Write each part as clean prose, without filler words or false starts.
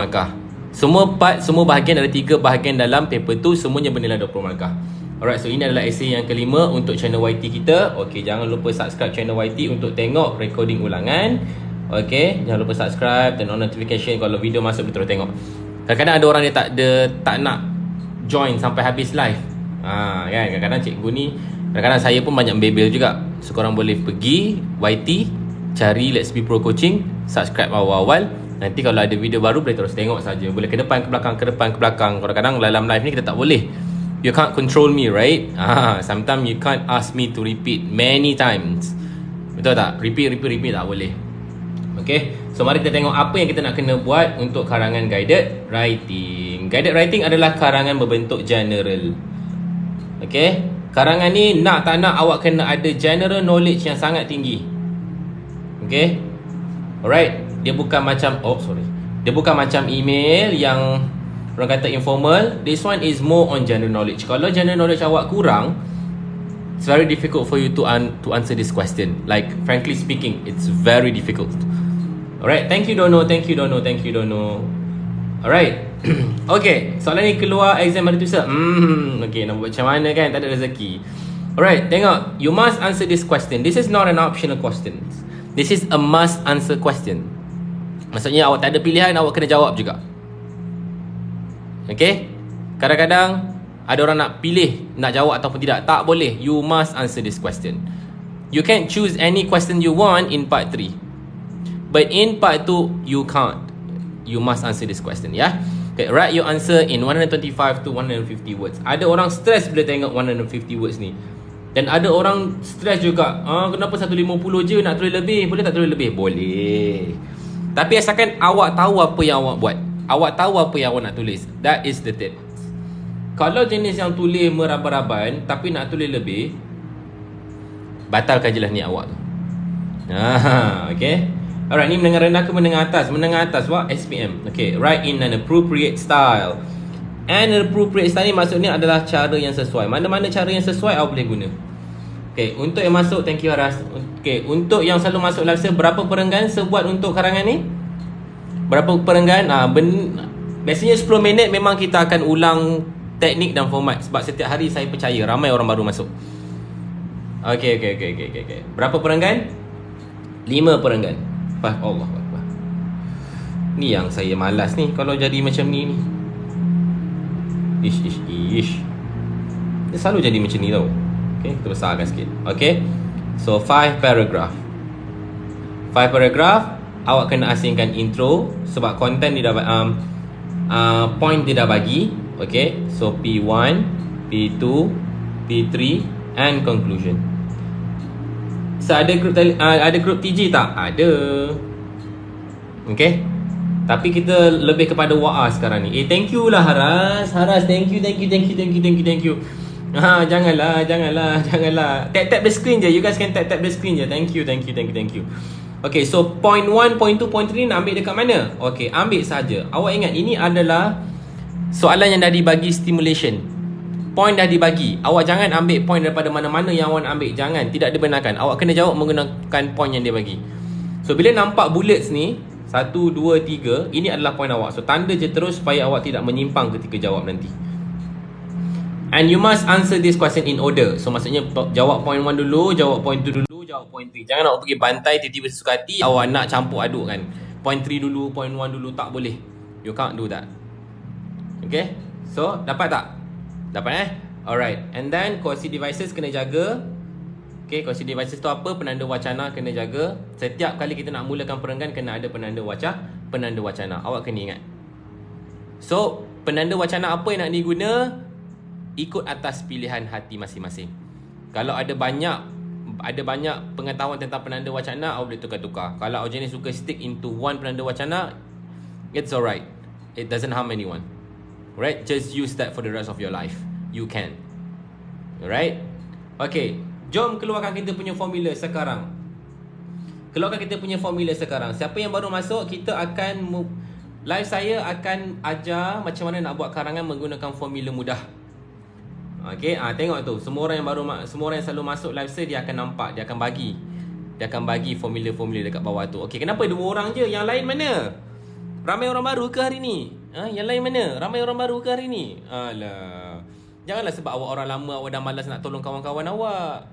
markah. Semua bahagian, ada 3 bahagian dalam paper tu, semuanya bernilai 20 markah. Alright, so ini adalah essay yang kelima untuk channel YT kita. Okay, jangan lupa subscribe channel YT untuk tengok recording ulangan. Okay, jangan lupa subscribe dan on notification kalau video masuk terus tengok. Kadang-kadang ada orang dia tak nak join sampai habis live. Kan, kadang-kadang cikgu ni, kadang-kadang saya pun banyak membebel juga. So korang boleh pergi YT, cari Let's Be Pro Coaching, subscribe awal-awal. Nanti kalau ada video baru boleh terus tengok saja. Boleh ke depan, ke belakang, ke depan, ke belakang. Kadang-kadang dalam live ni kita tak boleh. You can't control me, right? Sometimes you can't ask me to repeat many times. Betul tak? Repeat tak boleh. Okay, so mari kita tengok apa yang kita nak kena buat untuk karangan guided writing. Guided writing adalah karangan berbentuk general. Okay, karangan ni nak tak nak awak kena ada general knowledge yang sangat tinggi. Okay, alright. Dia bukan macam dia bukan macam email yang orang kata informal. This one is more on general knowledge. Kalau general knowledge awak kurang, it's very difficult for you to answer this question. Like, frankly speaking, it's very difficult. Alright, thank you Dono. Alright. Okay, soalan ni keluar exam hari tu sir. Okay, nak buat macam mana kan, tak ada rezeki. Alright, tengok. You must answer this question. This is not an optional question. This is a must answer question. Maksudnya awak tak ada pilihan, awak kena jawab juga. Okay, kadang-kadang ada orang nak pilih nak jawab ataupun tidak. Tak boleh. You must answer this question. You can't choose any question you want in part 3, but in part 2 you can't. You must answer this question, yeah. Okay, write your answer in 125 to 150 words. Ada orang stress bila tengok 150 words ni, dan ada orang stress juga. Kenapa 150 je, nak tulis lebih? Boleh tak tulis lebih? Boleh. Tapi asalkan awak tahu apa yang awak buat, awak tahu apa yang awak nak tulis. That is the tip. Kalau jenis yang tulis meraba-raban tapi nak tulis lebih, batalkan je lah niat awak tu. Okay. Alright, ni menengah rendah ke menengah atas? Menengah atas, what? SPM. Okay, write in an appropriate style. An appropriate style ni maksudnya adalah cara yang sesuai. Mana-mana cara yang sesuai awak boleh guna. Okay, untuk yang masuk, thank you Haras. Okay, untuk yang selalu masuk live saya, berapa perenggan sebuat untuk karangan ni? Berapa perenggan? Biasanya 10 minit memang kita akan ulang teknik dan format. Sebab setiap hari saya percaya ramai orang baru masuk. Okay. Berapa perenggan? 5 perenggan. Allah Akbar. Ni yang saya malas ni kalau jadi macam ni. Ish. Dia selalu jadi macam ni tau. Okay, kita besarkan sikit. Okay, so 5 paragraph. 5 paragraph. Awak kena asingkan intro sebab content dia dah point dia dah bagi. Okay, so P1, P2, P3 and conclusion. So ada group TG tak? Ada. Okay, tapi kita lebih kepada WA sekarang ni. Thank you lah Haras, thank you. Janganlah. Tap the screen je. You guys can tap the screen je. Thank you. Okay, so point 1, point 2, point 3 nak ambil dekat mana? Okay, ambil saja. Awak ingat ini adalah soalan yang dah dibagi stimulation. Point dah dibagi. Awak jangan ambil point daripada mana-mana yang awak nak ambil. Jangan, tidak dibenarkan. Awak kena jawab menggunakan point yang dia bagi. So bila nampak bullets ni 1, 2, 3, ini adalah point awak. So tanda je terus supaya awak tidak menyimpang ketika jawab nanti. And you must answer this question in order. So maksudnya jawab point 1 dulu, jawab point 2 dulu, jawab point 3. Jangan awak pergi bantai tiba-tiba sesuka hati awak nak campur aduk kan. Point 3 dulu, point 1 dulu, tak boleh. You can't do that. Okay, so dapat tak? Dapat Alright. And then quasi devices kena jaga. Okay, quasi devices tu apa? Penanda wacana kena jaga. Setiap kali kita nak mulakan perenggan kena ada penanda wacana. Awak kena ingat. So penanda wacana apa yang nak diguna? Ikut atas pilihan hati masing-masing. Kalau ada banyak pengetahuan tentang penanda wacana, awak boleh tukar-tukar. Kalau awak jenis suka stick into one penanda wacana, it's alright. It doesn't harm anyone. Alright, just use that for the rest of your life. You can. Alright. Okay, jom keluarkan kita punya formula sekarang. Siapa yang baru masuk, kita akan live saya akan ajar macam mana nak buat karangan menggunakan formula mudah. Okay, tengok tu. Semua orang yang selalu masuk live saya, dia akan nampak, dia akan bagi formula-formula dekat bawah tu. Okay, kenapa 2 orang je? Yang lain mana? Ramai orang baru ke hari ni? Yang lain mana? Ramai orang baru ke hari ni? Alah. Janganlah sebab awak orang lama, awak dah malas nak tolong kawan-kawan awak.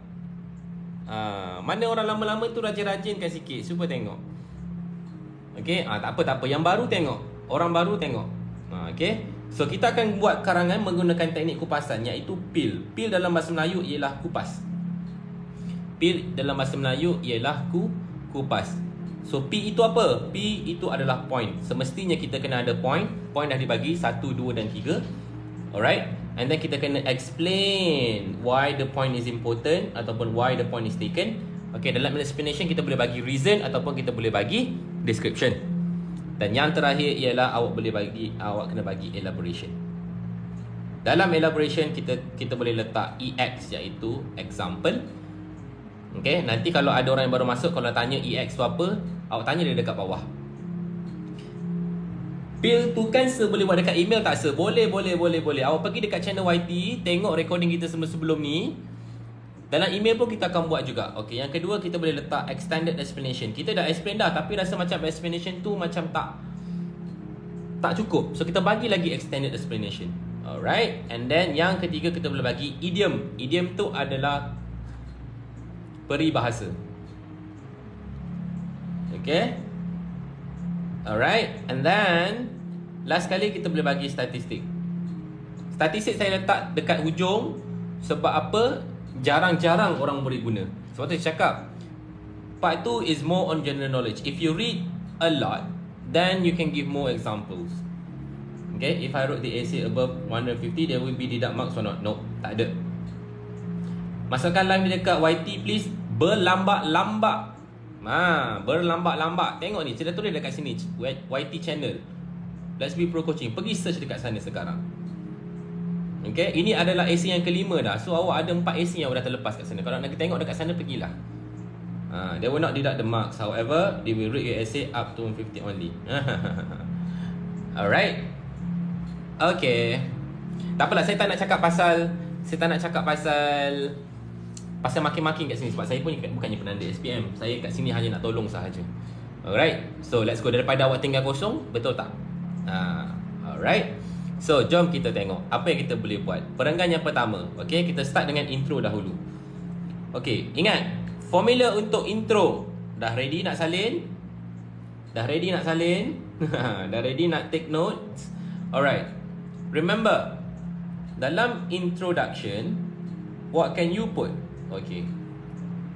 Mana orang lama-lama tu rajin-rajinkan sikit. Cuba tengok. Okay, tak apa. Yang baru tengok. Orang baru tengok. Okay. So, kita akan buat karangan menggunakan teknik kupasan, iaitu peel. Peel dalam bahasa Melayu ialah kupas. Peel dalam bahasa Melayu ialah kupas. So, P itu apa? P itu adalah point. Semestinya kita kena ada point. Point dah dibagi 1, 2 dan 3. Alright. And then kita kena explain why the point is important ataupun why the point is taken. Okay, dalam explanation kita boleh bagi reason ataupun kita boleh bagi description. Dan yang terakhir ialah awak kena bagi elaboration. Dalam elaboration kita boleh letak EX, iaitu example. Okay, nanti kalau ada orang yang baru masuk, kalau tanya EX tu apa, awak tanya dia dekat bawah. Peel tu kan boleh buat dekat email tak sir? Boleh. Awak pergi dekat channel YT, tengok recording kita sebelum ni. Dalam email pun kita akan buat juga. Okay, yang kedua kita boleh letak extended explanation. Kita dah explain dah, tapi rasa macam explanation tu macam tak cukup. So kita bagi lagi extended explanation. Alright. And then yang ketiga kita boleh bagi idiom. Idiom tu adalah peribahasa. Okay. Alright. And then last kali kita boleh bagi statistik. Statistik saya letak dekat hujung. Sebab apa? Jarang-jarang orang boleh guna. Sebab tu saya cakap part tu is more on general knowledge. If you read a lot, then you can give more examples. Okay, if I wrote the essay above 150, there will be deduct marks or not? No, tak ada. Masukkan live ni dekat YT please. Berlambat-lambat. Berlambat-lambat. Tengok ni, saya dah tulis dekat sini, YT channel Let's Be Pro Coaching. Pergi search dekat sana sekarang. Okay, ini adalah essay yang kelima dah. So awak ada 4 essay yang dah terlepas kat sana. Kalau nak tengok dekat sana, pergilah. They will not deduct the marks. However, they will rate your essay up to 150 only. Alright. Okay. Tak apalah, saya tak nak cakap pasal makin-makin kat sini. Sebab saya pun bukannya penanda SPM. Saya kat sini hanya nak tolong sahaja. Alright. So let's go. Daripada awak tinggal kosong, betul tak? Alright. So, jom kita tengok apa yang kita boleh buat. Perenggan yang pertama. Okay, kita start dengan intro dahulu. Okay, ingat formula untuk intro. Dah ready nak salin? Dah ready nak take notes? Alright. Remember, dalam introduction, what can you put? Okay,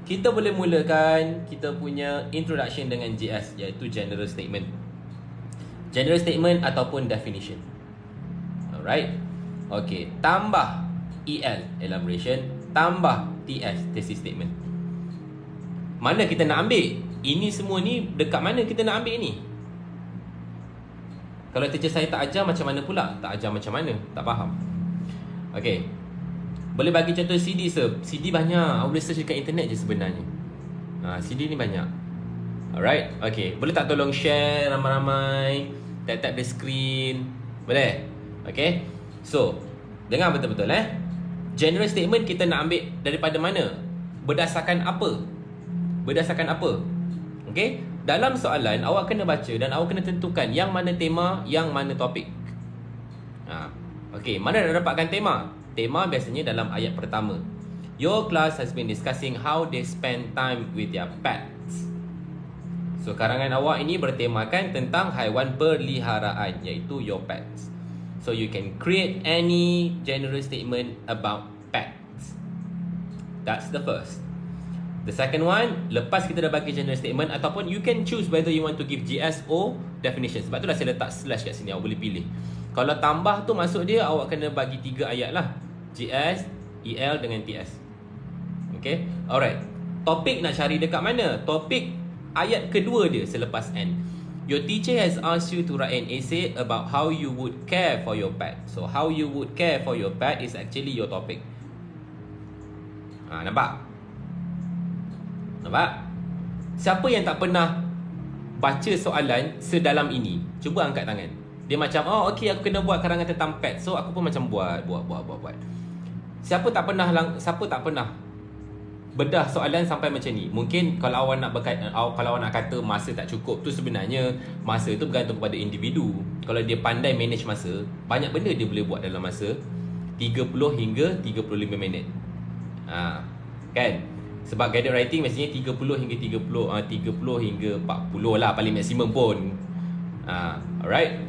kita boleh mulakan kita punya introduction dengan JS, iaitu general statement. General statement ataupun definition. Alright. Okay, tambah EL, elaboration, tambah TS, thesis statement. Mana kita nak ambil? Ini semua ni dekat mana kita nak ambil ni? Kalau teacher saya tak ajar, macam mana pula? Tak ajar macam mana? Tak faham. Okay, boleh bagi contoh CD sir? CD banyak. Awak boleh search dekat internet je sebenarnya. CD ni banyak. Alright. Okay, boleh tak tolong share ramai-ramai? Tap-tap the screen. Boleh? Okay. So, dengar betul-betul general statement kita nak ambil daripada mana? Berdasarkan apa? Okay. Dalam soalan awak kena baca dan awak kena tentukan yang mana tema, yang mana topik. Okay, mana nak dapatkan tema? Tema biasanya dalam ayat pertama. Your class has been discussing how they spend time with their pets. So, karangan awak ini bertemakan tentang haiwan peliharaan, iaitu your pets. So you can create any general statement about pets. That's the first. The second one, lepas kita dah bagi general statement, ataupun you can choose whether you want to give GS or definition. Sebab tu dah saya letak slash kat sini, awak boleh pilih. Kalau tambah tu masuk dia, awak kena bagi 3 ayat lah. GS, EL dengan TS. Okay, alright. Topik nak cari dekat mana? Topik ayat kedua dia selepas N. Your teacher has asked you to write an essay about how you would care for your pet. So, how you would care for your pet is actually your topic. Nampak? Siapa yang tak pernah baca soalan sedalam ini? Cuba angkat tangan. Dia macam, okay, aku kena buat karangan tentang pet. So, aku pun macam buat. Siapa tak pernah bedah soalan sampai macam ni. Mungkin kalau awak nak kalau awak nak kata masa tak cukup tu, sebenarnya masa tu bergantung kepada individu. Kalau dia pandai manage masa, banyak benda dia boleh buat dalam masa 30 hingga 35 minit. Kan? Sebab guided writing mestinya 30 hingga 30 hingga 40 lah paling maksimum pun. Alright.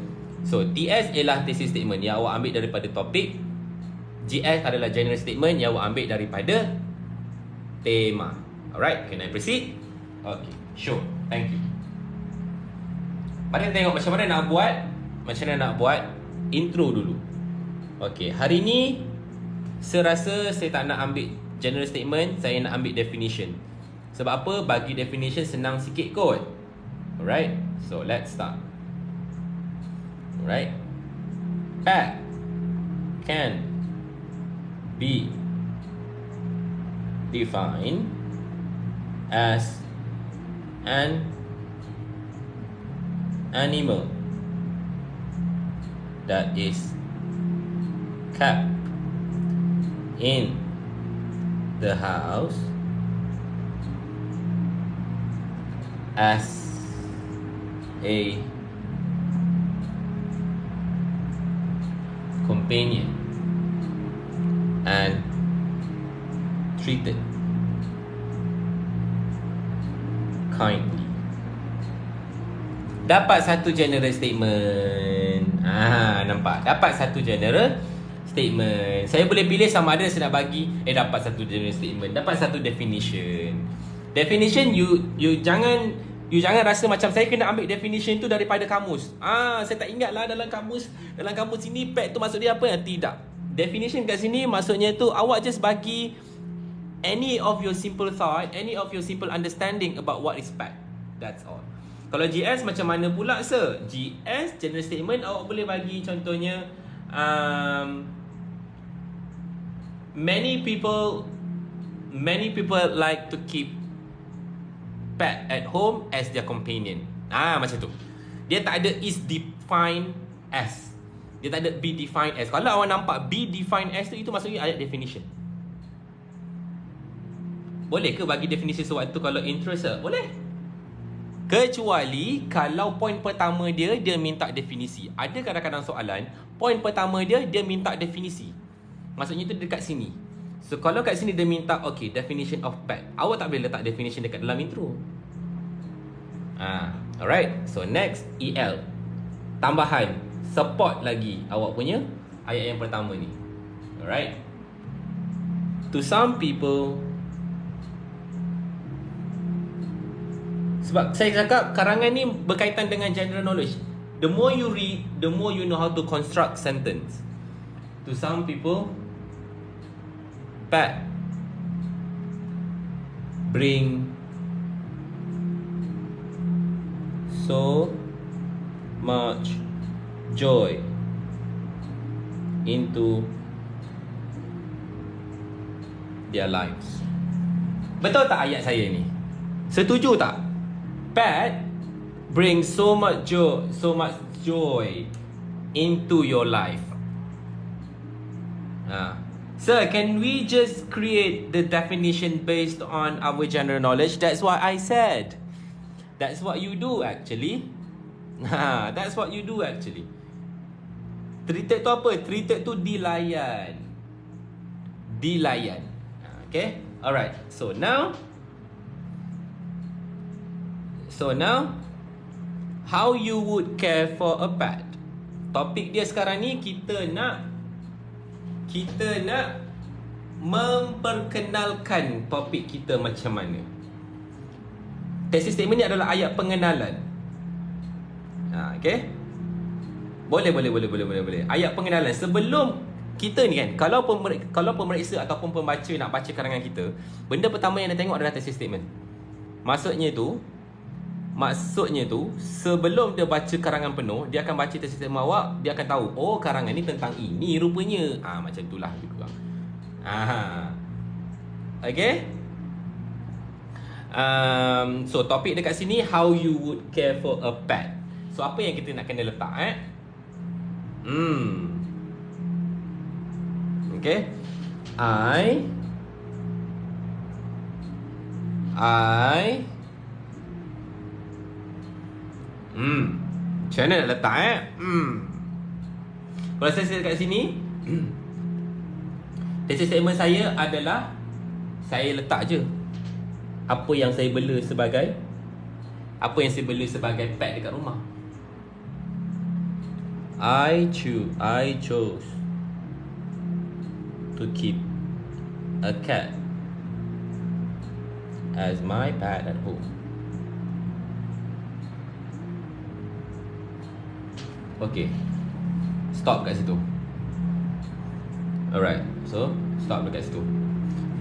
So TS ialah thesis statement yang awak ambil daripada topik. GS adalah general statement yang awak ambil daripada tema. Alright, can I proceed? Okay, sure. Thank you. Mari kita tengok macam mana nak buat intro dulu. Okay, hari ni saya rasa saya tak nak ambil general statement, saya nak ambil definition. Sebab apa? Bagi definition senang sikit kot. Alright, so let's start. Alright. Fact can be defined as an animal that is kept in the house as a companion and treated kindly. Dapat satu general statement. Nampak? Dapat satu general statement. Saya boleh pilih sama ada saya nak bagi dapat satu general statement, dapat satu definition. Definition you jangan rasa macam saya kena ambil definition tu daripada kamus. Saya tak ingat lah dalam kamus ini pet tu maksud dia apa. Tidak. Definition kat sini maksudnya tu awak just bagi any of your simple thought, any of your simple understanding about what is pet. That's all. Kalau GS macam mana pula sir? GS general statement awak boleh bagi contohnya many people like to keep pet at home as their companion. Macam tu. Dia tak ada is defined as. Dia tak ada be defined as. Kalau awak nampak be defined as tu, itu maksudnya ayat definition. Boleh ke bagi definisi sewaktu kalau intro sir? Boleh. Kecuali kalau poin pertama dia minta definisi. Ada kadang-kadang soalan poin pertama dia minta definisi. Maksudnya tu dekat sini. So kalau kat sini dia minta okay, definition of pet, awak tak boleh letak definition dekat dalam intro. Alright. So next, EL. Tambahan, support lagi awak punya ayat yang pertama ni. Alright. To some people, sebab saya cakap karangan ni berkaitan dengan general knowledge. The more you read, the more you know how to construct sentence. To some people, pet bring so much joy into their lives. Betul tak ayat saya ni? Setuju tak? Pet bring so much joy into your life. Sir, can we just create the definition based on our general knowledge? That's what I said. That's what you do actually. That's what you do actually. Treated tu apa? Treated tu dilayan. Okay? Alright. So now, how you would care for a pet? Topik dia sekarang ni kita nak memperkenalkan topik kita macam mana. Thesis statement ni adalah ayat pengenalan. Okay? Boleh. Ayat pengenalan. Sebelum kita ni kan, kalau pemeriksa ataupun pembaca nak baca karangan kita, benda pertama yang dia tengok adalah thesis statement. Maksudnya tu sebelum dia baca karangan penuh, dia akan baca thesis statement awak, dia akan tahu, oh karangan ni tentang ini rupanya. Macam itulah lebih kurang. Okay? So topik dekat sini, how you would care for a pet. So apa yang kita nak kena letak Okay. I I macam mana nak letak Kalau saya kat sini thesis statement saya adalah saya letak je apa yang saya bela sebagai pet dekat rumah. I chose to keep a cat as my pet at home. Okay, stop kat situ. Alright, so stop dekat situ.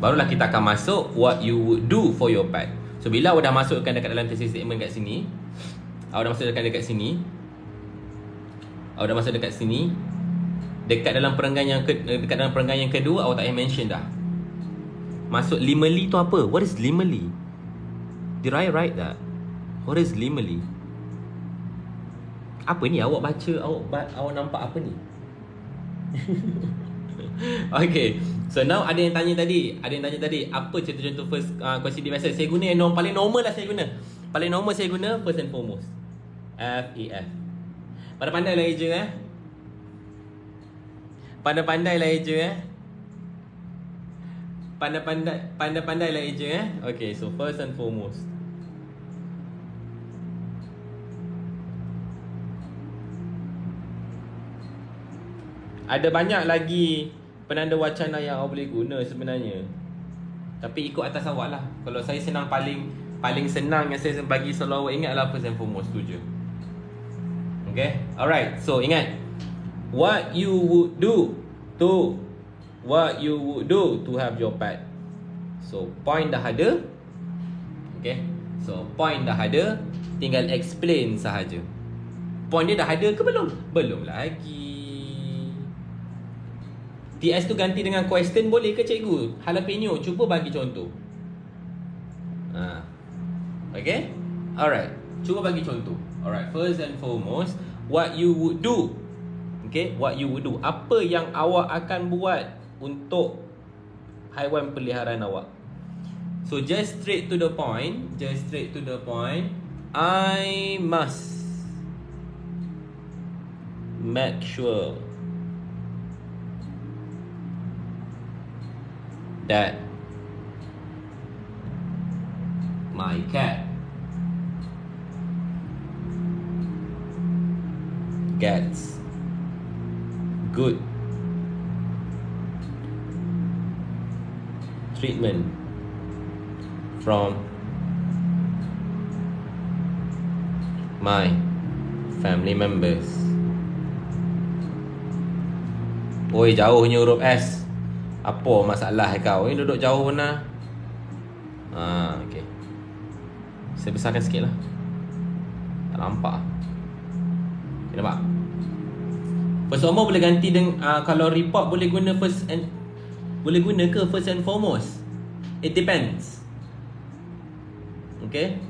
Barulah kita akan masuk what you would do for your pet. So bila awak dah masukkan dekat dalam thesis statement kat sini, awak dah masuk dekat sini, dekat dalam perenggan yang kedua awak tak payah mention dah. Masuk limeli tu apa? What is limeli? Did I write that? What is limeli? Apa ni awak baca, awak nampak apa ni? Okay, so now ada yang tanya tadi apa contoh-contoh first question biasa. Saya guna yang paling normal lah saya guna. Paling normal saya guna first and foremost. FEF. Pandai-pandai lah eja Pandai-pandai lah eja Pandai-pandai lah eja Okay, so first and foremost. Ada banyak lagi penanda wacana yang awak boleh guna sebenarnya, tapi ikut atas awak lah. Kalau saya senang, paling senang yang saya bagi selalu awak ingat lah first and foremost tu je. Okay, alright. So ingat what you would do to have your pet. So point dah ada. Okay, so point dah ada, tinggal explain sahaja. Point dia dah ada ke belum? Belum lagi. TS tu ganti dengan question boleh ke cikgu? Jalapeno, cuba bagi contoh. Okay? Alright, cuba bagi contoh. Alright, first and foremost, what you would do. Okay, what you would do. Apa yang awak akan buat untuk haiwan peliharaan awak. So just straight to the point. I must make sure that my cat gets good treatment from my family members. Oi, jauhnya huruf S. Apa masalah kau? Ini duduk jauh mana? Okay. Saya besarkan sikit lah. Tak nampak. Okay, nampak? First and foremost boleh ganti dengan kalau report boleh guna first and foremost. It depends. Okay.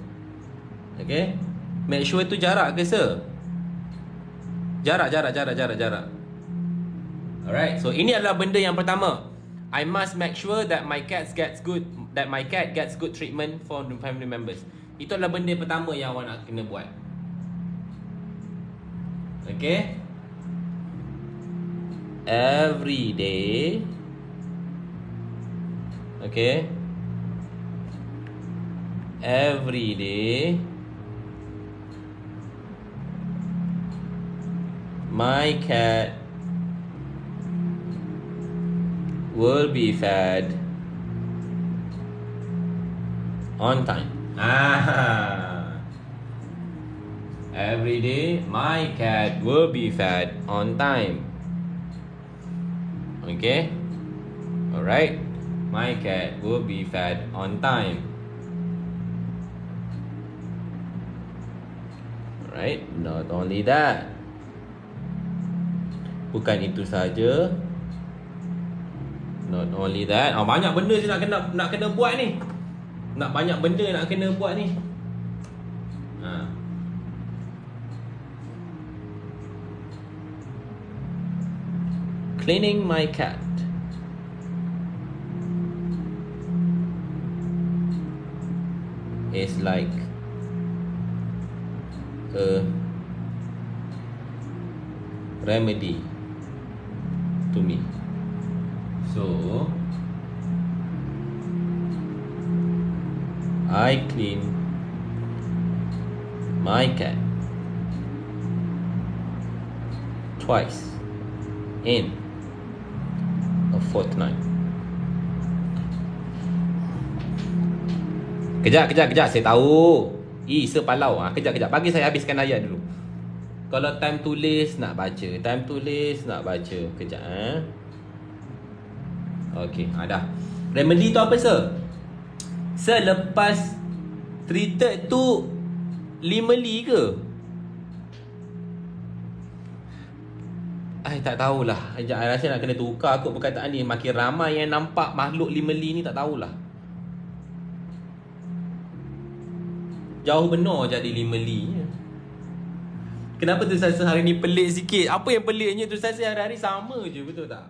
Make sure tu jarak ke sir? Jarak. Alright. So ini adalah benda yang pertama. I must make sure that my cat gets good treatment for the family members. Itu adalah benda pertama yang awak nak kena buat. Okay. Every day. Okay. Every day my cat will be fed on time. Every day my cat will be fed on time. Okay. Alright. My cat will be fed on time. Alright. Not only that. Bukan itu saja. Not only that. Banyak benda saya nak kena buat ni. Banyak benda nak kena buat ni. Cleaning my cat. is like a remedy to me. So I clean my cat twice in a fortnight. Kejap, saya tahu. Sepalau. Kejap, bagi saya habiskan ayat dulu. Kalau time tulis nak baca. Kejap. Okey, dah. Remedy tu apa, sir? Selepas treated tu 5 li ke? Tak tahulah. Sekejap, I rasa nak kena tukar kot perkataan ni. Makin ramai yang nampak makhluk 5 li ni, tak tahulah. Jauh benar jadi 5 li. Kenapa tulisan saya hari ni pelik sikit? Apa yang peliknya, tulisan saya hari-hari sama je, betul tak?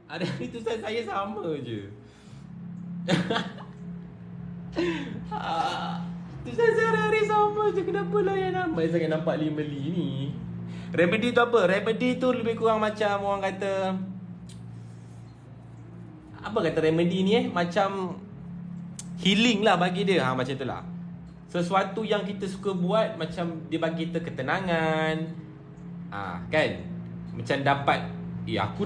Hari-hari tulisan saya sama je. Tulisan saya hari-hari sama je. Kenapa lah yang ramai sangat nampak 5 li ni? Remedy tu apa? Remedy tu lebih kurang macam orang kata, apa kata remedy ni macam healing lah bagi dia. Macam tu lah. Sesuatu yang kita suka buat, macam dia bagi kita ketenangan. Kan? Macam dapat, aku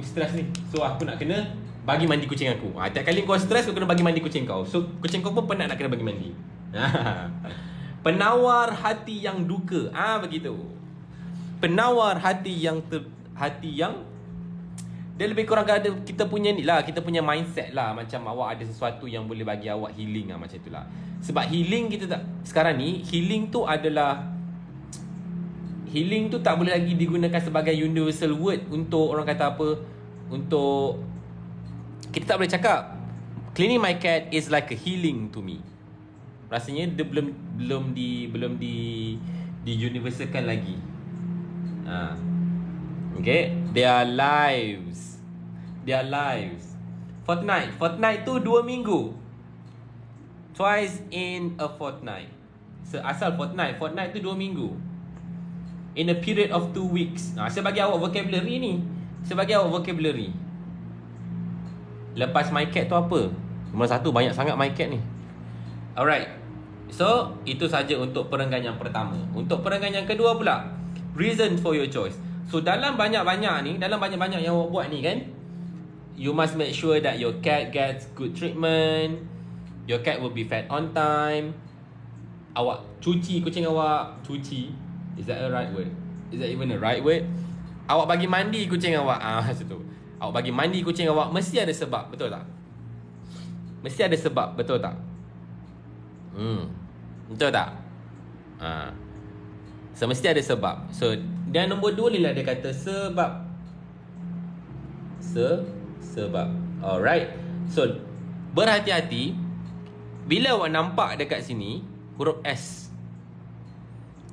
stres ni, so aku nak kena bagi mandi kucing aku. Tiap kali kau stres, kau kena bagi mandi kucing kau. So kucing kau pun penat nak kena bagi mandi. Penawar hati yang duka. Begitu. Penawar hati yang dia lebih kurang ada, kita punya ni lah, kita punya mindset lah. Macam awak ada sesuatu yang boleh bagi awak healing lah, macam tu lah. Sebab healing kita tak, sekarang ni healing tu adalah, healing tu tak boleh lagi digunakan sebagai universal word untuk orang kata apa, untuk kita tak boleh cakap cleaning my cat is like a healing to me. Rasanya dia belum di universalkan lagi. Okay, their lives. Fortnight tu 2 minggu. Twice in a fortnight. Asal fortnight tu 2 minggu. In a period of 2 weeks. Saya bagi awak vocabulary ni. Lepas my cat tu apa? Nombor 1, banyak sangat my cat ni. Alright. So, itu saja untuk perenggan yang pertama. Untuk perenggan yang kedua pula, reason for your choice. So, dalam banyak-banyak yang awak buat ni kan, you must make sure that your cat gets good treatment. Your cat will be fed on time. Awak cuci kucing awak. Cuci, is that a right word? Is that even a right word? Awak bagi mandi kucing awak. Macam tu. Awak bagi mandi kucing awak, mesti ada sebab, betul tak? Betul tak? Betul tak? So, mesti ada sebab. So, dan nombor 2 ni lah dia kata sebab. Sebab. Alright. So, berhati-hati bila awak nampak dekat sini huruf S.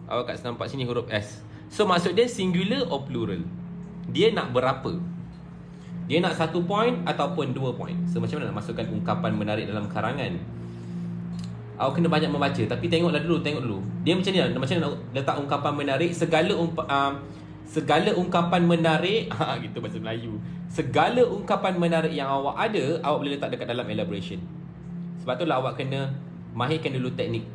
Awak kat nampak sini huruf S. So, maksud dia singular or plural? Dia nak berapa? Dia nak 1 point ataupun 2 point? So, macam mana nak masukkan ungkapan menarik dalam karangan? Awak kena banyak membaca. Tapi tengok dulu. Dia macam ni lah. Macam mana nak letak ungkapan menarik? Segala ungkapan menarik, gitu bahasa Melayu. Segala ungkapan menarik yang awak ada, awak boleh letak dekat dalam elaboration. Sebab tu lah awak kena mahirkan dulu teknik.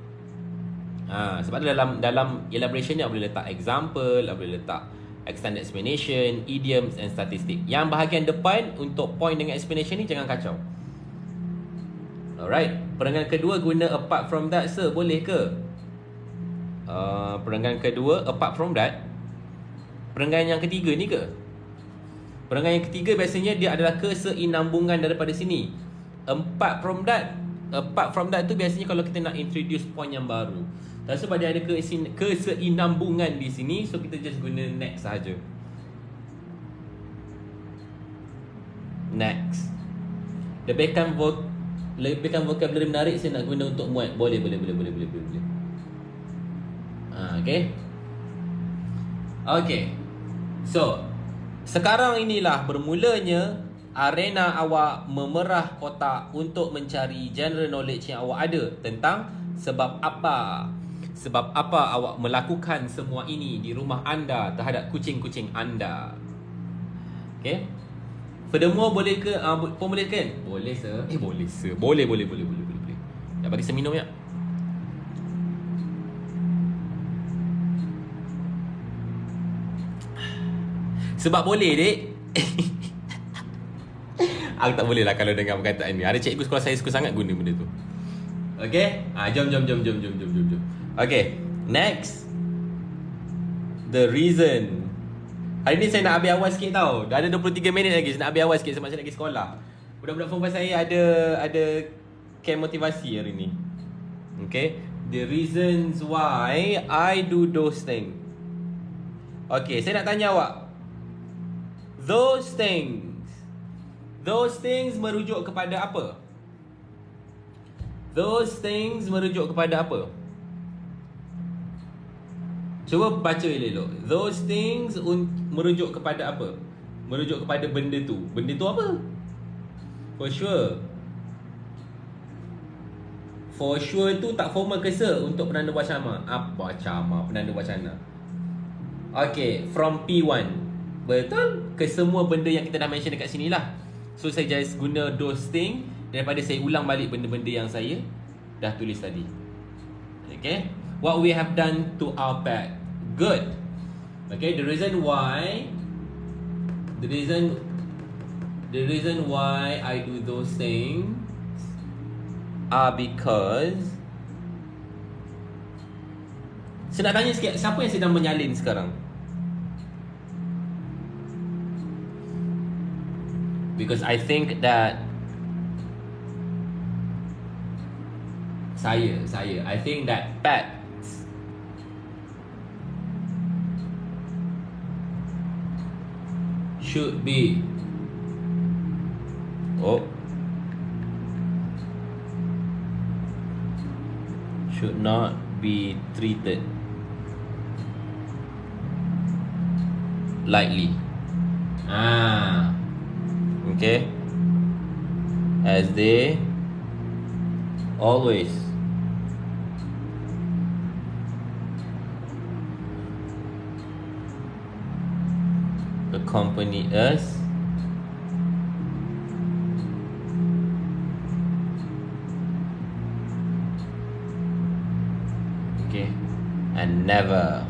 Sebab tu dalam elaboration ni awak boleh letak example, awak boleh letak extended explanation, idioms and statistic. Yang bahagian depan untuk point dengan explanation ni jangan kacau. Alright. Perenggan kedua guna apart from that, sir. Boleh ke? Perenggan kedua apart from that. Perenggan yang ketiga ni ke? Perenggan yang ketiga biasanya dia adalah keseinambungan daripada sini. Apart from that tu biasanya kalau kita nak introduce point yang baru. Dan sebab dia ada keseinambungan di sini, so kita just guna next sahaja. Next. Lebihkan vocabulary menarik saya nak guna untuk muat. Boleh. Okay. So, sekarang inilah bermulanya arena awak memerah otak untuk mencari general knowledge yang awak ada tentang sebab apa. Sebab apa awak melakukan semua ini di rumah anda terhadap kucing-kucing anda. Okay. Furthermore, boleh ke boleh kan? Boleh sir. Boleh sir. Boleh. Dah bagi saya minum ya. Sebab boleh dek. Aku tak boleh lah kalau dengar perkataan ni. Ada cikgu sekolah saya suka sangat guna benda tu. Okay. Jom. Okay. Next. The reason. Hari ni saya nak habis awal sikit tau. Dah ada 23 minit lagi. Saya nak habis awal sikit sebab saya nak pergi sekolah. Budak-budak form saya ada camp motivasi hari ni. Okay. The reasons why I do those things. Okay, saya nak tanya awak. Those things merujuk kepada apa? Those things merujuk kepada apa? Cuba baca elok-elok. Those things merujuk kepada apa? Merujuk kepada benda tu. Benda tu apa? For sure. For sure tu tak formal ke sir untuk penanda wacana? Apa wacana? Penanda wacana. Okay, from P1. Betul? Ke semua benda yang kita dah mention dekat sini lah. So saya just guna those things daripada saya ulang balik benda-benda yang saya dah tulis tadi. Okay. What we have done to our pet. Good. Okay, the reason why I do those things are because saya nak tanya sikit, siapa yang sedang menyalin sekarang? Because I think that I think that pets should be should not be treated lightly. Okay, as they always accompany us okay, and never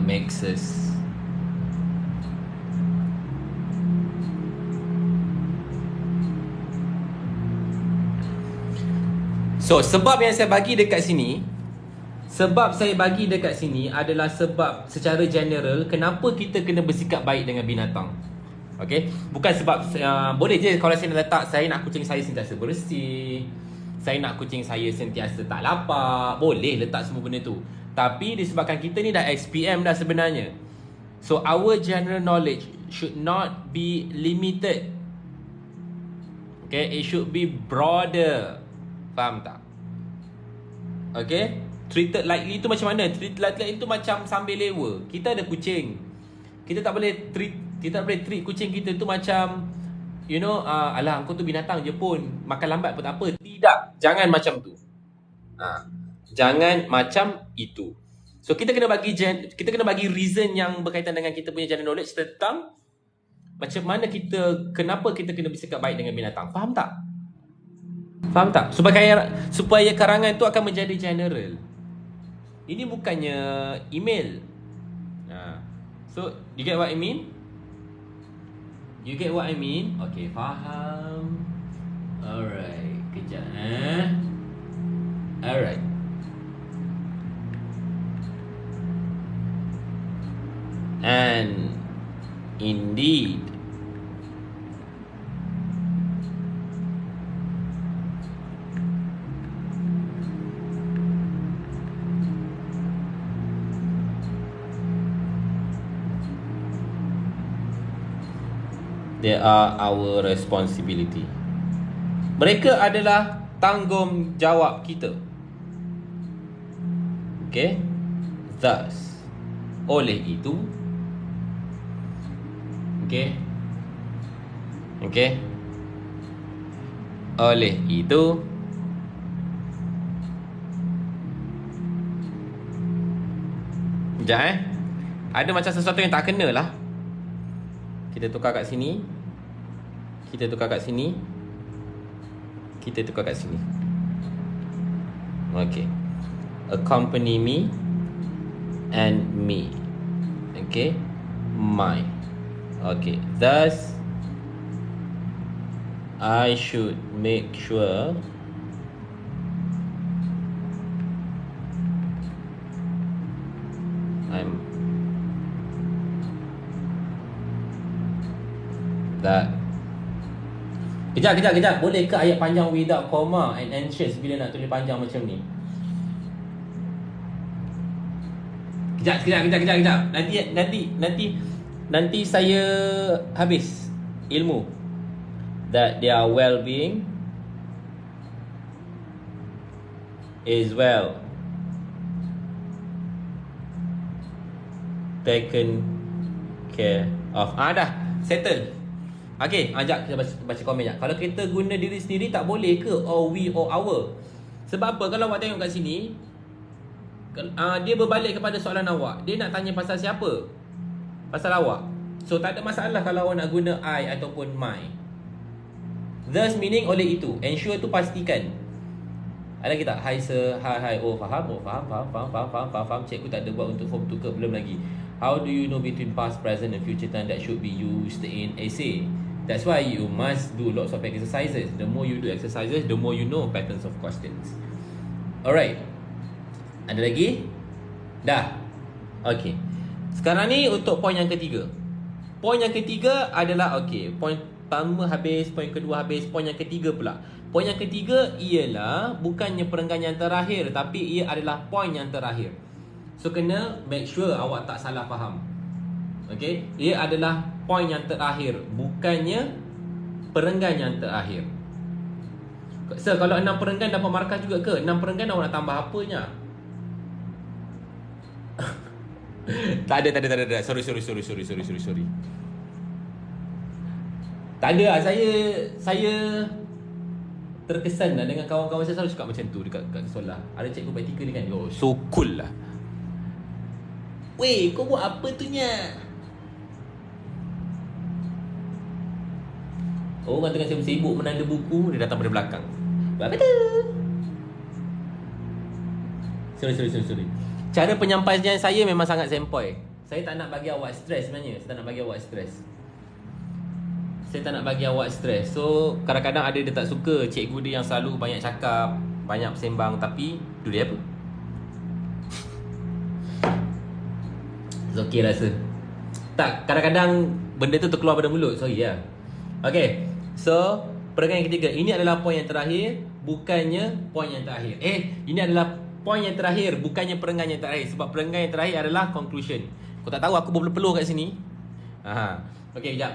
makes us so sebab yang saya bagi dekat sini, sebab saya bagi dekat sini adalah sebab secara general kenapa kita kena bersikap baik dengan binatang. Okay, bukan sebab boleh je kalau saya nak letak saya nak kucing saya sentiasa bersih, saya nak kucing saya sentiasa tak lapar, boleh letak semua benda tu. Tapi disebabkan kita ni dah XPM dah sebenarnya, so our general knowledge should not be limited. Okay, it should be broader. Faham tak? Okay, treated lightly tu macam mana? Treated lightly itu macam sambil lewa. Kita ada kucing, kita tak boleh treat kucing kita tu macam alah kau tu binatang je pun, makan lambat pun tak apa. Tidak, jangan macam tu. Jangan macam itu. So kita kena bagi reason yang berkaitan dengan kita punya general knowledge tentang macam mana kenapa kita kena bersikap baik dengan binatang. Faham tak? Supaya karangan tu akan menjadi general. Ini bukannya email. So you get what I mean? Okay, faham. Alright, kejap Alright. And indeed they are our responsibility. Mereka adalah tanggungjawab kita. Okay? Thus, oleh itu, Okay. Okay. Oleh itu, sekejap ada macam sesuatu yang tak kena lah. Kita tukar kat sini. Kita tukar kat sini. Kita tukar kat sini. Okay. Accompany me and me. Okay. My. Okay. Thus, I should make sure that. Kejap. Boleh ke ayat panjang without comma and anxious bila nak tulis panjang macam ni? Kejap. Nanti saya habis ilmu. That their well-being is well taken care of. Dah settle. Okay, ajak kita baca komen je. Kalau kita guna diri sendiri tak boleh ke or we or our? Sebab apa? Kalau awak tengok kat sini, dia berbalik kepada soalan awak. Dia nak tanya pasal siapa? Pasal awak. So tak ada masalah kalau awak nak guna I ataupun my. Thus meaning oleh itu. Ensure tu pastikan. Ada kita hi sir, hi oh faham. Cikgu tak ada buat untuk form 2 ke? Belum lagi. How do you know between past, present and future time that should be used in essay? That's why you must do lots of exercises. The more you do exercises, the more you know patterns of questions. Alright. Ada lagi? Dah. Okay. Sekarang ni untuk poin yang ketiga. Poin yang ketiga adalah okay. Poin pertama habis, poin kedua habis, poin yang ketiga pula. Poin yang ketiga ialah bukannya perenggan yang terakhir, tapi ia adalah poin yang terakhir. So kena make sure awak tak salah faham. Okay, ia adalah poin yang terakhir, bukannya perenggan yang terakhir. Sir, kalau 6 perenggan dapat markah juga ke? 6 perenggan awak nak tambah apanya? Tak ada. Sorry. Tak ada lah. Saya terkesan lah dengan kawan-kawan saya selalu cakap macam tu dekat sekolah. Ada cikgu praktikal ni kan, oh so cool lah. Weh, kau buat apa tu nya? Orang tengah sibuk menanda buku, dia datang pada belakang. Buat apa tu? Sorry. Cara penyampaian saya memang sangat sempoi. Saya tak nak bagi awak stres sebenarnya. Saya tak nak bagi awak stres. So, kadang-kadang ada dia tak suka cikgu dia yang selalu banyak cakap, banyak sembang, tapi tu dia apa? It's okay rasa. Tak, kadang-kadang benda tu terkeluar pada mulut. Sorry lah. Okay. So, perenggan yang ketiga. Ini adalah poin yang terakhir, bukannya poin yang terakhir. Ini adalah poin yang terakhir, bukannya perenggan yang terakhir. Sebab perenggan yang terakhir adalah conclusion. Kau tak tahu aku berpeluh kat sini. Okay, sekejap.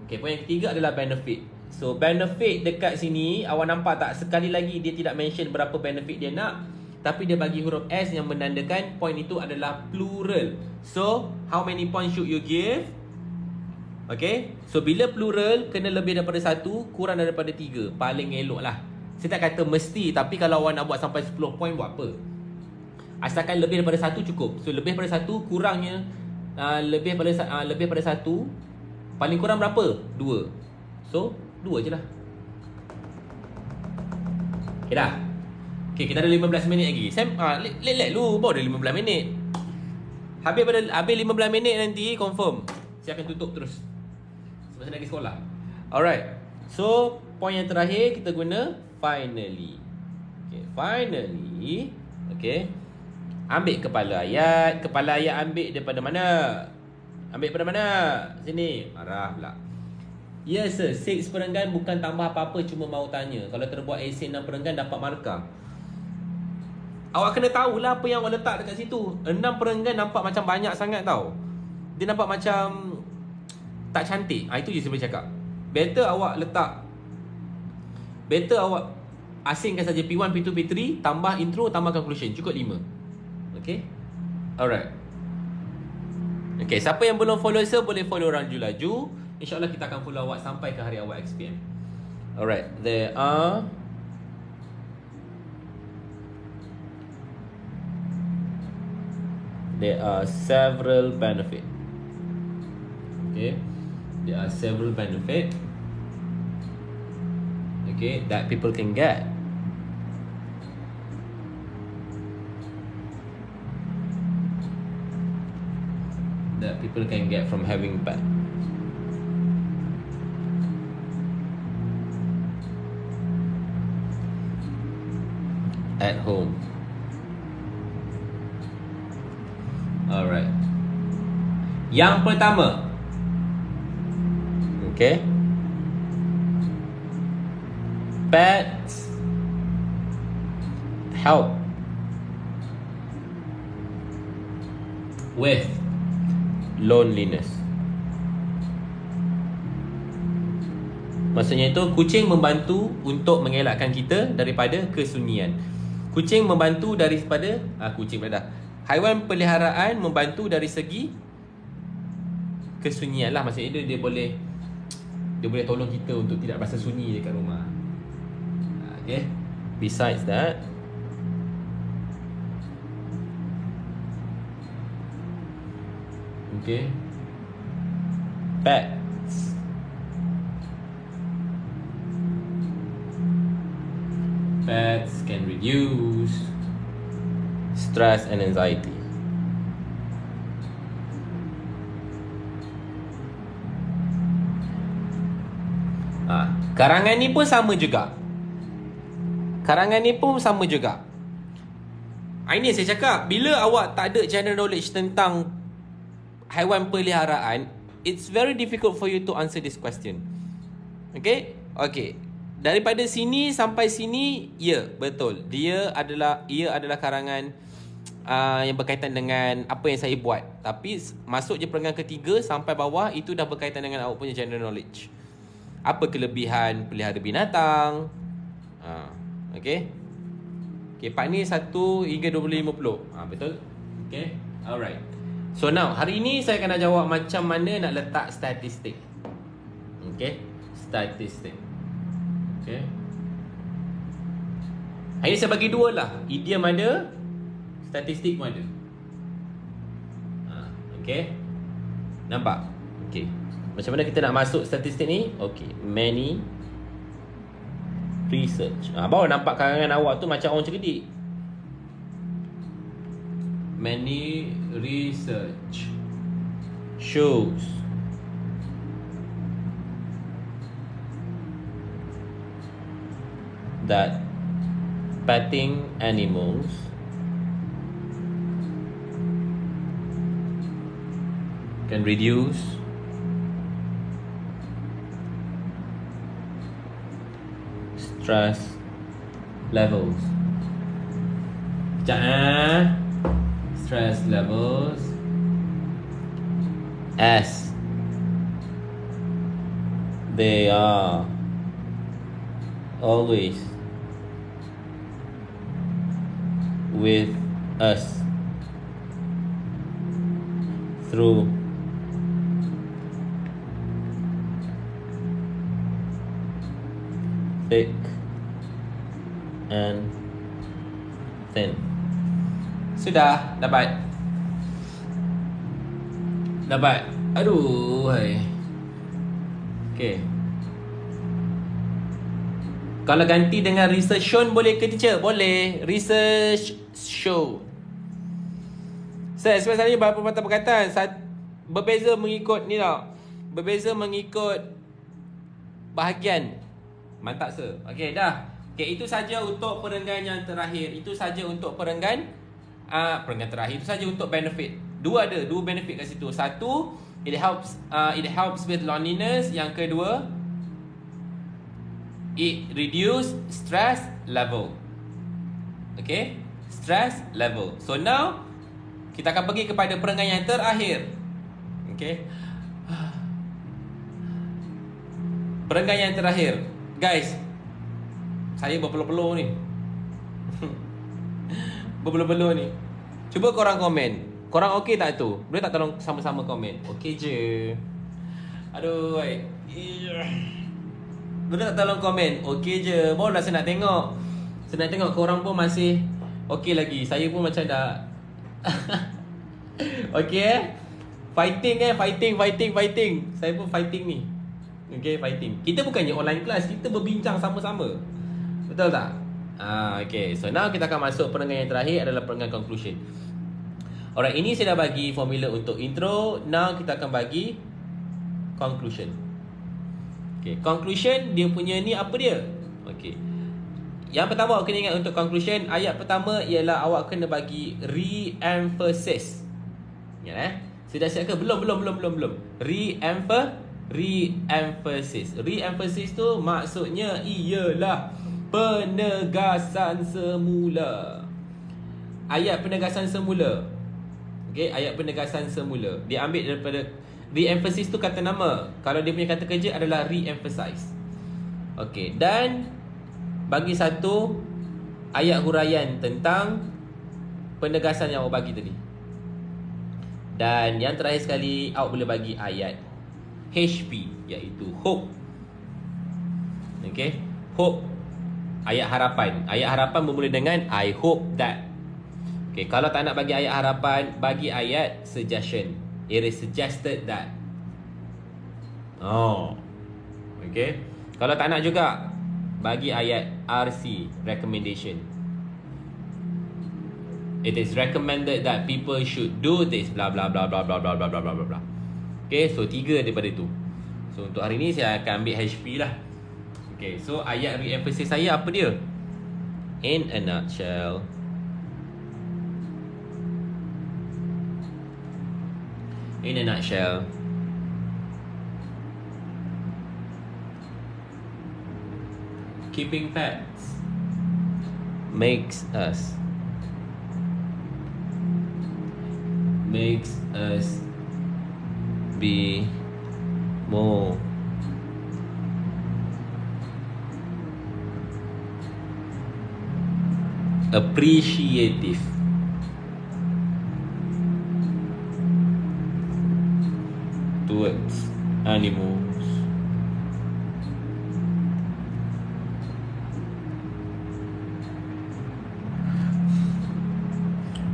Okay, poin yang ketiga adalah benefit. So, benefit dekat sini, awak nampak tak? Sekali lagi dia tidak mention berapa benefit dia nak, tapi dia bagi huruf S yang menandakan poin itu adalah plural. So, how many points should you give? Okay, so bila plural kena lebih daripada 1, kurang daripada 3. Paling elok lah. Saya tak kata mesti, tapi kalau awak nak buat sampai 10 poin, buat apa? Asalkan lebih daripada 1 cukup. So lebih daripada 1, kurangnya lebih daripada 1, paling kurang berapa? 2. So 2 je lah. Okay dah. Okay, kita ada 15 minit lagi. Let lu, baru dah 15 minit. Habis 15 minit nanti confirm saya akan tutup terus. Sebab saya nak pergi sekolah. Alright. So poin yang terakhir kita guna finally. Okay, finally. Okay, ambil kepala ayat. Kepala ayat ambil daripada mana? Ambil daripada mana? Sini. Marah pula. Yes sir, 6 perenggan bukan tambah apa-apa, cuma mau tanya. Kalau terbuat esei 6 perenggan dapat markah. Awak kena tahulah apa yang awak letak dekat situ. 6 perenggan nampak macam banyak sangat tau. Dia nampak macam tak cantik. Itu je saya boleh cakap. Better awak asingkan saja P1, P2, P3, tambah intro, tambah conclusion. Cukup 5. Okay, alright. Okay, siapa yang belum follow saya boleh follow Raju Laju. InsyaAllah kita akan follow awak sampai ke hari awak XPM. Alright, there are several benefit. Okay, there are several benefit, okay, that people can get. That people can get from having pet. At home. Alright. Yang pertama, okay, pets help with loneliness. Maksudnya itu kucing membantu untuk mengelakkan kita daripada kesunyian. Kucing membantu daripada haiwan peliharaan membantu dari segi kesunyian lah. Maksudnya dia boleh tolong kita untuk tidak rasa sunyi dekat rumah. Okay. Besides that, okay, pets can reduce stress and anxiety. Karangan ni pun sama juga. Ini saya cakap, bila awak tak ada general knowledge tentang haiwan peliharaan, it's very difficult for you to answer this question. Okay. Daripada sini sampai sini, ya, betul. Ia adalah karangan yang berkaitan dengan apa yang saya buat. Tapi masuk je perenggan ketiga sampai bawah, itu dah berkaitan dengan awak punya general knowledge. Apa kelebihan pelihara binatang. Okay, part ni 1 hingga 2050. Betul. Okay, alright. So now, hari ni saya akan nak jawab macam mana nak letak statistik. Okay, statistik. Okay, hari ni saya bagi dua lah. Idiom ada, statistik pun ada. Okay, nampak? Okay, macam mana kita nak masuk statistik ni? Okay, many research. Baru nampak karangan awak tu macam orang cerdik. Many research shows that petting animals can reduce stress levels. Stress levels as they are always with us through thick and thin. Sudah dapat. Aduh, hai. Okay. Kalau ganti dengan research show boleh ke teacher? Boleh. Research show. Saya sebenarnya beberapa patah perkataan berbeza mengikut ni tau. Berbeza mengikut bahagian. Mantap sir. Okey dah. Okey, itu saja untuk perenggan yang terakhir. Itu saja untuk perenggan terakhir. Itu saja untuk benefit. Dua benefit kat situ. Satu, it helps with loneliness. Yang kedua, it reduce stress level. Okay, stress level. So now kita akan pergi kepada perenggan yang terakhir. Okay, perenggan yang terakhir. Guys, saya berpeluh-peluh ni. Berpeluh-peluh ni. Cuba korang komen. Korang okey tak tu? Boleh tak tolong sama-sama komen? Okey je. Aduh, baik. Boleh tak tolong komen? Okey je. Barulah saya nak tengok. Saya nak tengok korang pun masih okey lagi. Saya pun macam dah okey fighting. Saya pun fighting ni. Okey, fighting. Kita bukannya online class, kita berbincang sama-sama. Betul tak? Okay. So now kita akan masuk perenggan yang terakhir adalah perenggan conclusion. Alright, ini saya dah bagi formula untuk intro. Now kita akan bagi conclusion. Okay, conclusion dia punya ni apa dia? Okay. Yang pertama awak kena ingat untuk conclusion, ayat pertama ialah awak kena bagi re-emphasis. Ingat Saya dah siap ke? Belum. Re-emphasis. Re-emphasis tu maksudnya ialah penegasan semula. Ayat penegasan semula. Okay, ayat penegasan semula diambil daripada re-emphasis tu kata nama. Kalau dia punya kata kerja adalah re-emphasize. Okay, dan bagi satu ayat huraian tentang penegasan yang awak bagi tadi. Dan yang terakhir sekali, awak boleh bagi ayat HP, iaitu hope. Okay, hope, ayat harapan. Ayat harapan bermula dengan I hope that. Okay, kalau tak nak bagi ayat harapan, bagi ayat suggestion. It is suggested that. Okay. Kalau tak nak juga, bagi ayat RC, recommendation. It is recommended that people should do this, blah blah blah blah blah blah blah blah blah blah. Okay, so 3 daripada itu. So untuk hari ni saya akan ambil HP lah. Okay, so ayat re-emphasis saya apa dia? In a nutshell, keeping pets makes us be more appreciative towards animals.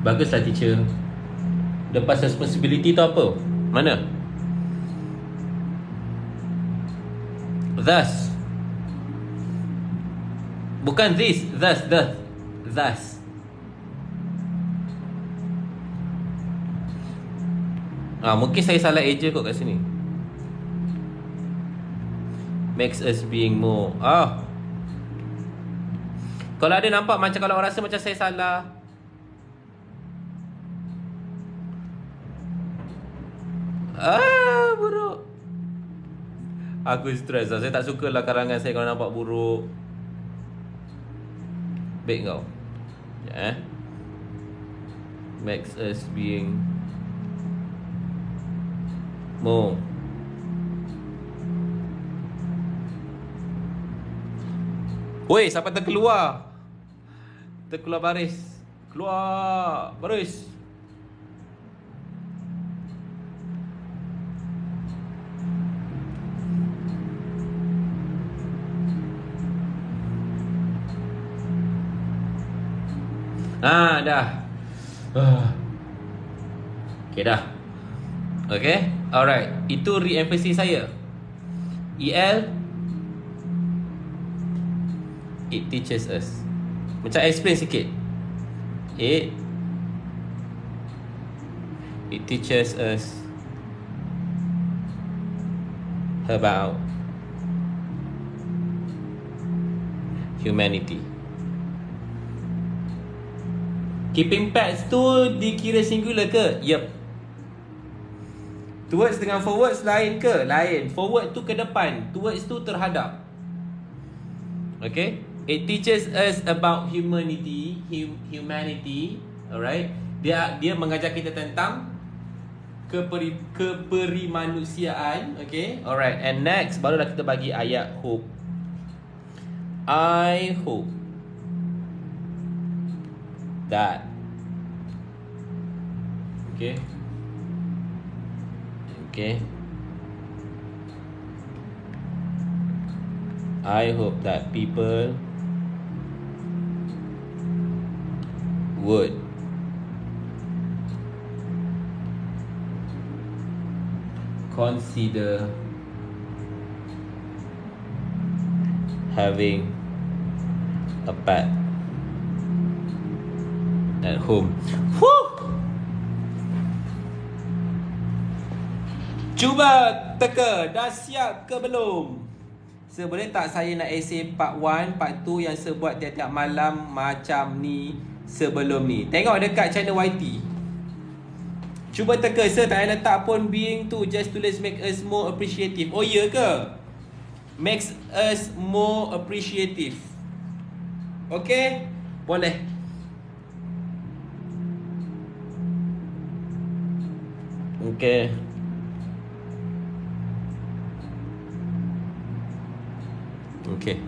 Baguslah teacher. Lepas responsibility tu apa? Mana? Thus. Bukan this. Thus. Mungkin saya salah eja kot kat sini. Makes us being more. Kalau ada nampak macam kalau orang rasa macam saya salah, buruk. Aku stres lah. Saya tak suka lah karangan saya kalau nampak buruk. Baik kau. Makes us being more. Woi, siapa terkeluar? Terkeluar baris. Keluar baris. Dah. Okay, dah. Okay, alright. Itu re-emphasis saya. EL, it teaches us. Macam explain sikit. It teaches us about humanity. Keeping pets tu dikira singular ke? Yup. Towards dengan forwards lain ke? Lain. Forward tu ke depan, towards tu terhadap. Okay. It teaches us about humanity. Alright. Dia mengajar kita tentang keperimanusiaan. Okay. Alright. And next, barulah kita bagi ayat hope. I hope that. Okay. I hope that people would consider having a pet at home. Woo! Cuba teka, dah siap ke belum? Boleh tak saya nak essay part 1, part 2 yang saya buat tiap-tiap malam macam ni sebelum ni? Tengok dekat channel YT. Cuba teka, saya tak payah letak pun being tu, just tulis make us more appreciative. Oh ya ke? Makes us more appreciative. Okay? Boleh. Okay. Okay.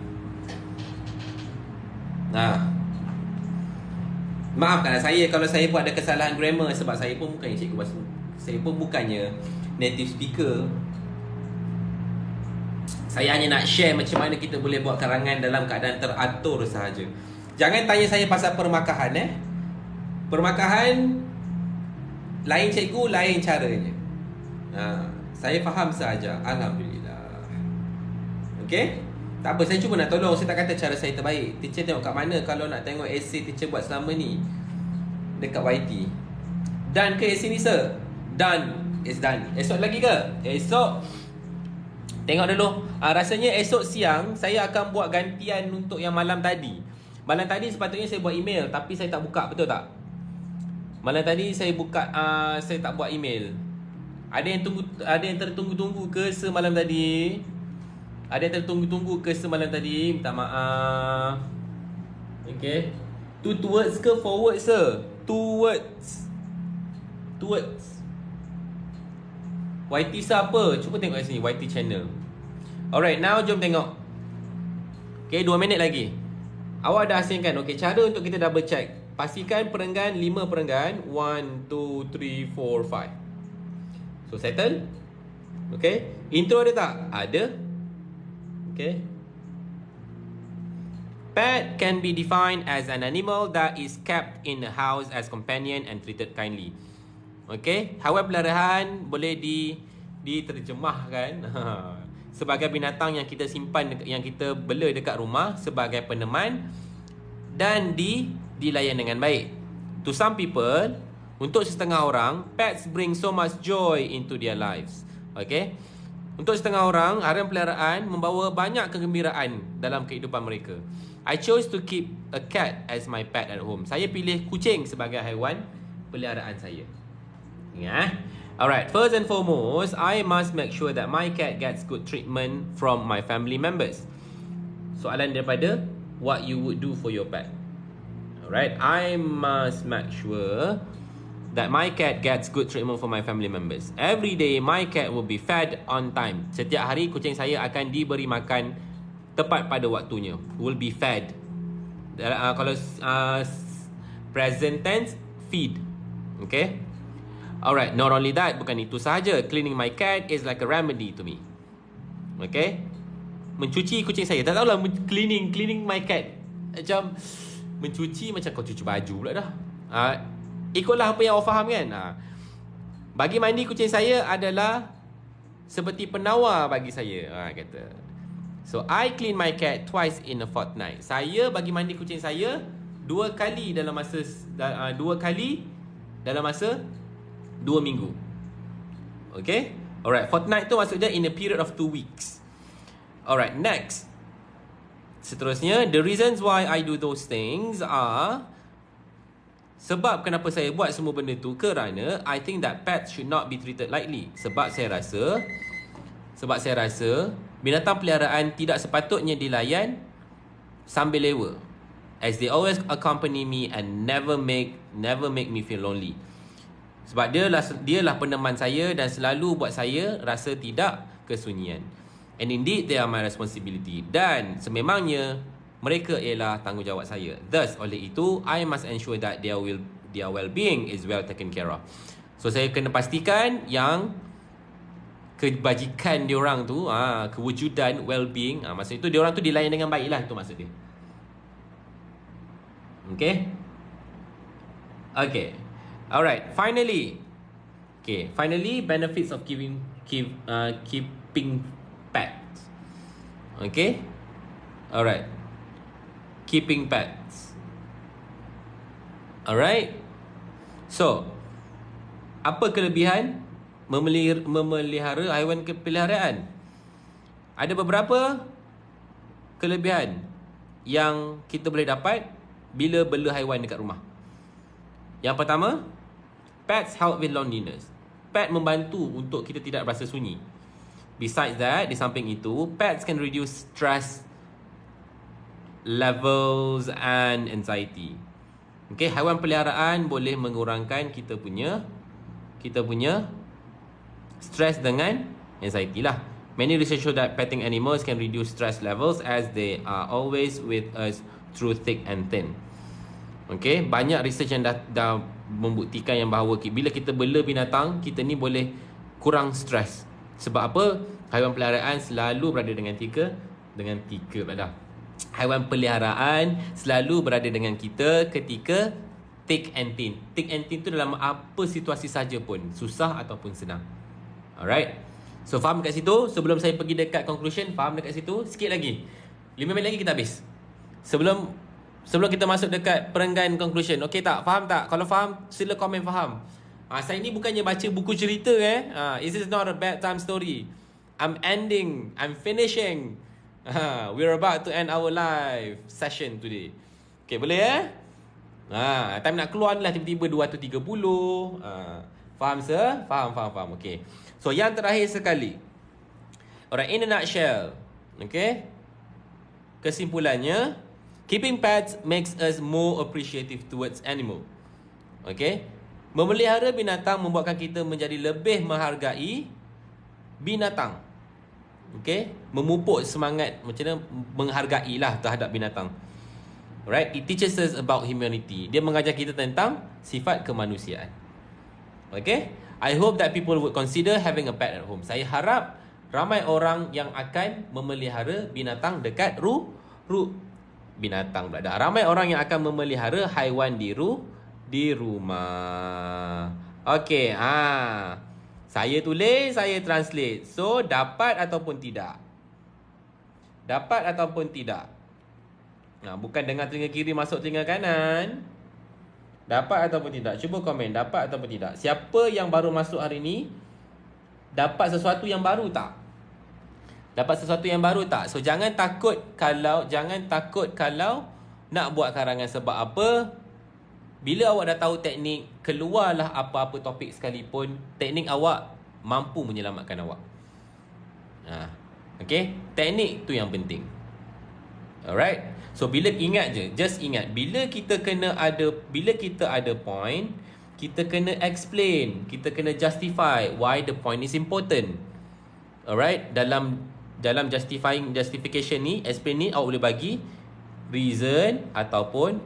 Maafkanlah saya kalau saya buat ada kesalahan grammar, sebab saya pun bukannya cikgu bahasa, saya pun bukannya native speaker. Saya hanya nak share macam mana kita boleh buat karangan dalam keadaan teratur sahaja. Jangan tanya saya pasal permakahan Permakahan lain cikgu, lain caranya. Saya faham sahaja. Alhamdulillah. Okay? Tak apa, saya cuba nak tolong. Saya tak kata cara saya terbaik. Teacher tengok kat mana kalau nak tengok essay teacher buat selama ni dekat YT. Done ke essay ni, sir? Done. It's done. Esok lagi ke? Esok tengok dulu. Rasanya esok siang saya akan buat gantian untuk yang malam tadi. Malam tadi sepatutnya saya buat email, tapi saya tak buka, betul tak? Malam tadi saya buka, saya tak buat email. Ada yang tertunggu-tunggu ke semalam tadi? Ada yang tertunggu-tunggu ke semalam tadi? Minta maaf. Okay. Towards ke forward, sir? Towards. YT siapa? Cuba tengok kat sini, YT channel. Alright, now jom tengok. Okay, 2 minit lagi. Awak dah asingkan. Okay, cara untuk kita double check. Pastikan perenggan 5 perenggan. 1, 2, 3, 4, 5. So, settle. Okay. Intro ada tak? Ada. Okay. Pet can be defined as an animal that is kept in a house as companion and treated kindly. Okay. Haiwan peliharaan boleh diterjemahkan sebagai binatang yang kita simpan, yang kita bela dekat rumah sebagai peneman dan dilayan dengan baik. To some people, untuk setengah orang, pets bring so much joy into their lives. Okay. Untuk setengah orang, haiwan peliharaan membawa banyak kegembiraan dalam kehidupan mereka. I chose to keep a cat as my pet at home. Saya pilih kucing sebagai haiwan peliharaan saya. Ingat. Alright, first and foremost, I must make sure that my cat gets good treatment from my family members. Soalan daripada, what you would do for your pet? Alright, I must make sure that my cat gets good treatment from my family members. Every day, my cat will be fed on time. Setiap hari, kucing saya akan diberi makan tepat pada waktunya. Will be fed. Kalau present tense, feed. Okay. Alright, not only that, bukan itu sahaja. Cleaning my cat is like a remedy to me. Okay. Mencuci kucing saya. Tak tahulah cleaning my cat. Macam mencuci macam kau cuci baju pula dah. Ikutlah apa yang awak faham kan. Bagi mandi kucing saya adalah seperti penawar bagi saya, kata. So I clean my cat twice in a fortnight. Saya bagi mandi kucing saya 2 kali dalam masa 2 minggu. Okay. Alright, fortnight tu maksudnya in a period of 2 weeks. Alright, next. Seterusnya, the reasons why I do those things are, sebab kenapa saya buat semua benda tu, kerana I think that pets should not be treated lightly. Sebab saya rasa binatang peliharaan tidak sepatutnya dilayan sambil lewa, as they always accompany me and never make me feel lonely. Sebab dialah peneman saya dan selalu buat saya rasa tidak kesunyian. And indeed they are my responsibility. Dan sememangnya mereka ialah tanggungjawab saya. Thus, oleh itu, I must ensure that their well-being is well taken care of. So, saya kena pastikan yang kebajikan diorang tu, kewujudan, well-being, maksud itu diorang tu dilayan dengan baik lah, itu maksud dia. Okay. Okay. Alright, finally. Okay, finally, benefits of keeping pets. Okay. Alright. Keeping pets. Alright. So, apa kelebihan memelihara haiwan peliharaan? Ada beberapa kelebihan yang kita boleh dapat bila bela haiwan dekat rumah. Yang pertama, pets help with loneliness. Pet membantu untuk kita tidak berasa sunyi. Besides that, di samping itu, pets can reduce stress levels and anxiety. Okay, haiwan peliharaan boleh mengurangkan kita punya stress dengan anxiety lah. Many research show that petting animals can reduce stress levels as they are always with us through thick and thin. Okay, banyak research yang dah membuktikan yang bahawa bila kita bela binatang, kita ni boleh kurang stres. Sebab apa? Haiwan peliharaan selalu berada dengan haiwan peliharaan selalu berada dengan kita ketika thick and thin. Thick and thin tu dalam apa situasi saja pun, susah ataupun senang. Alright. So faham dekat situ? Sebelum saya pergi dekat conclusion, faham dekat situ? Sikit lagi, 5 minit lagi kita habis. Sebelum kita masuk dekat perenggan conclusion. Okay tak? Faham tak? Kalau faham, sila komen faham. Saya ni bukannya baca buku cerita This is not a bad time story. I'm finishing. We're about to end our live session today. Okay, boleh time nak keluar ni lah tiba-tiba 230. Faham sir? Faham. Okay. So yang terakhir sekali. Alright, in a nutshell. Okay. Kesimpulannya, keeping pets makes us more appreciative towards animal. Okay. Memelihara binatang membuatkan kita menjadi lebih menghargai binatang. Okay. Memupuk semangat macam mana menghargai lah terhadap binatang. Alright. It teaches us about humanity. Dia mengajar kita tentang sifat kemanusiaan. Okay. I hope that people would consider having a pet at home. Saya harap ramai orang yang akan memelihara binatang dekat binatang pula dah. Ramai orang yang akan memelihara haiwan di rumah. Okey, saya tulis, saya translate. So, dapat ataupun tidak? Dapat ataupun tidak? Bukan dengar telinga kiri masuk telinga kanan. Dapat ataupun tidak? Cuba komen, dapat ataupun tidak? Siapa yang baru masuk hari ni, dapat sesuatu yang baru tak? Dapat sesuatu yang baru tak? So jangan takut kalau nak buat karangan. Sebab apa? Bila awak dah tahu teknik, keluarlah apa-apa topik sekalipun, teknik awak mampu menyelamatkan awak. Okay? Teknik tu yang penting. Alright? So bila just ingat, bila kita ada point, kita kena explain, kita kena justify why the point is important. Alright? Dalam justification ni, explain ni, awak boleh bagi reason ataupun